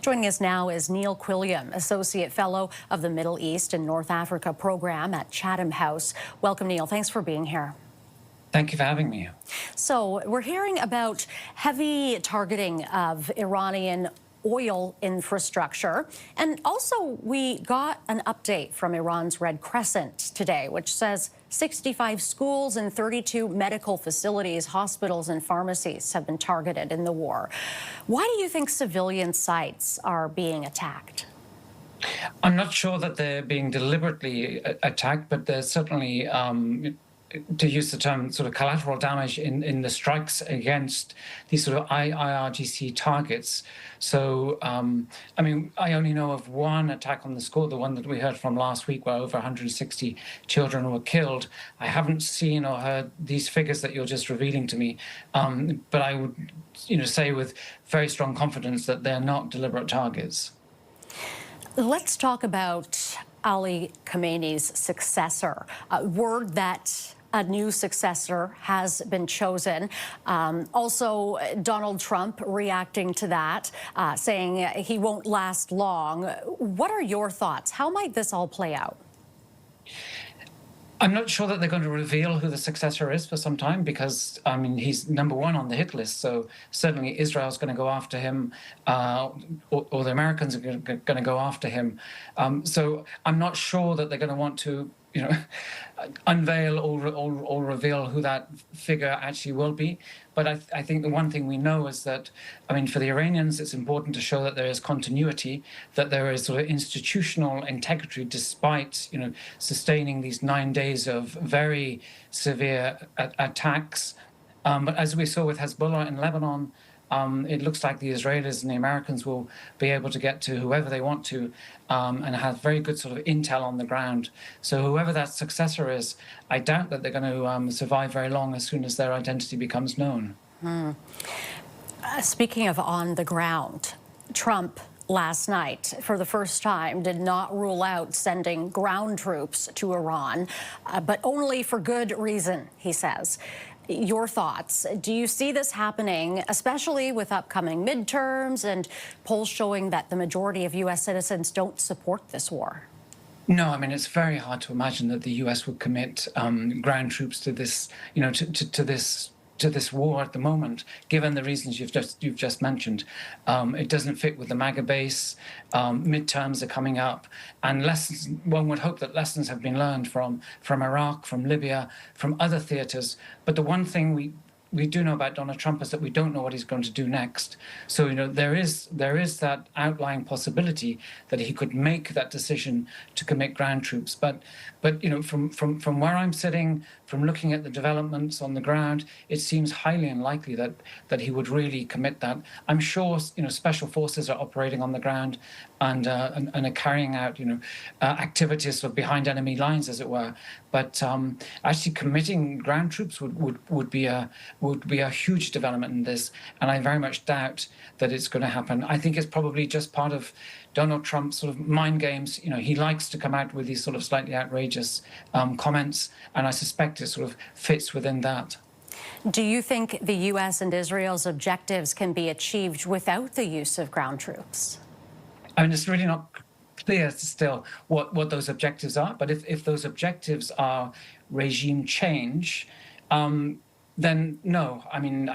Joining us now is Neil Quilliam, Associate Fellow of the Middle East and North Africa Program at Chatham House. Welcome, Neil. Thanks for being here. Thank you for having me. So we're hearing about heavy targeting of Iranian oil infrastructure. And also, we got an update from Iran's Red Crescent today, which says 65 schools and 32 medical facilities, hospitals and pharmacies have been targeted in the war. Why do you think civilian sites are being attacked? I'm not sure that they're being deliberately attacked, but there's certainly to use the term, sort of collateral damage in the strikes against these sort of IRGC targets. So, I mean, I only know of one attack on the school, the one that we heard from last week, where over 160 children were killed. I haven't seen or heard these figures that you're just revealing to me, but I would, say with very strong confidence that they're not deliberate targets. Let's talk about Ali Khamenei's successor. Word that a new successor has been chosen. Also, Donald Trump reacting to that, saying he won't last long. What are your thoughts? How might this all play out? I'm not sure that they're going to reveal who the successor is for some time because, I mean, he's #1 on the hit list. So certainly Israel's going to go after him, or the Americans are going to go after him. So I'm not sure that they're going to want to, unveil or reveal who that figure actually will be. But I think the one thing we know is that, I mean, for the Iranians, it's important to show that there is continuity, that there is sort of institutional integrity despite, sustaining these 9 days of very severe attacks. But as we saw with Hezbollah in Lebanon, it looks like the Israelis and the Americans will be able to get to whoever they want to and have very good sort of intel on the ground. So whoever that successor is, I doubt that they're going to survive very long as soon as their identity becomes known. Speaking of on the ground, Trump last night, for the first time, did not rule out sending ground troops to Iran, but only for good reason, he says. Your thoughts? Do you see this happening, especially with upcoming midterms and polls showing that the majority of U.S. citizens don't support this war? No, I mean, it's very hard to imagine that the U.S. would commit ground troops to this, to this war at the moment, given the reasons you've just mentioned. It doesn't fit with the MAGA base. Midterms are coming up, and lessons. One would hope that lessons have been learned from Iraq, from Libya, from other theaters. But the one thing we do know about Donald Trump is that we don't know what he's going to do next. So, there is that outlying possibility that he could make that decision to commit ground troops. But from where I'm sitting, from looking at the developments on the ground, it seems highly unlikely that he would really commit that. I'm sure special forces are operating on the ground and are carrying out activities sort of behind enemy lines, as it were. But actually committing ground troops would be a huge development in this, and I very much doubt that it's going to happen. I think it's probably just part of Donald Trump's sort of mind games. He likes to come out with these sort of slightly outrageous comments, and I suspect it sort of fits within that. Do you think the U.S. and Israel's objectives can be achieved without the use of ground troops? I mean, it's really not clear still what those objectives are, but if those objectives are regime change, then no. I mean,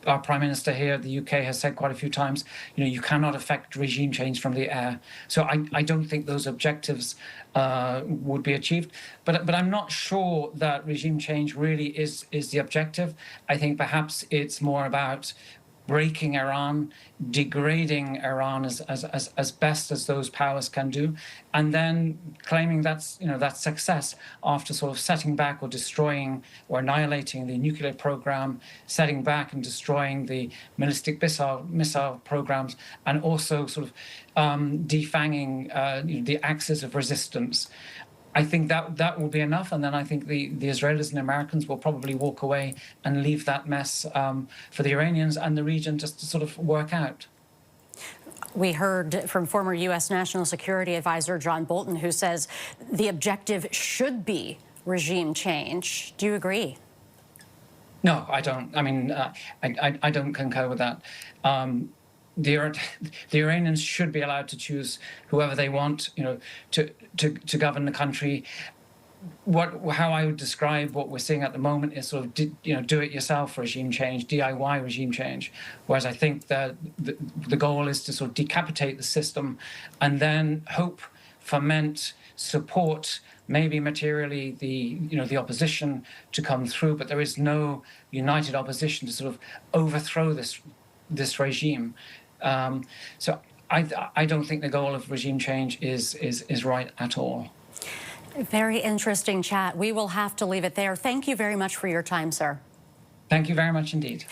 our Prime Minister here, the UK, has said quite a few times, you cannot affect regime change from the air. So I don't think those objectives would be achieved. But I'm not sure that regime change really is the objective. I think perhaps it's more about breaking Iran, degrading Iran as best as those powers can do, and then claiming that's success after sort of setting back or destroying or annihilating the nuclear program, setting back and destroying the ballistic missile programs, and also sort of defanging the axis of resistance. I think that will be enough, and then I think the Israelis and Americans will probably walk away and leave that mess for the Iranians and the region just to sort of work out. We heard from former U.S. National Security Advisor John Bolton, who says the objective should be regime change. Do you agree? No, I don't. I mean, I don't concur with that. the Iranians should be allowed to choose whoever they want, to govern the country. How I would describe what we're seeing at the moment is sort of do-it-yourself regime change, DIY regime change. Whereas I think that the goal is to sort of decapitate the system, and then hope, foment, support, maybe materially the opposition to come through. But there is no united opposition to sort of overthrow this regime. So I don't think the goal of regime change is right at all. Very interesting chat. We will have to leave it there. Thank you very much for your time, sir. Thank you very much indeed.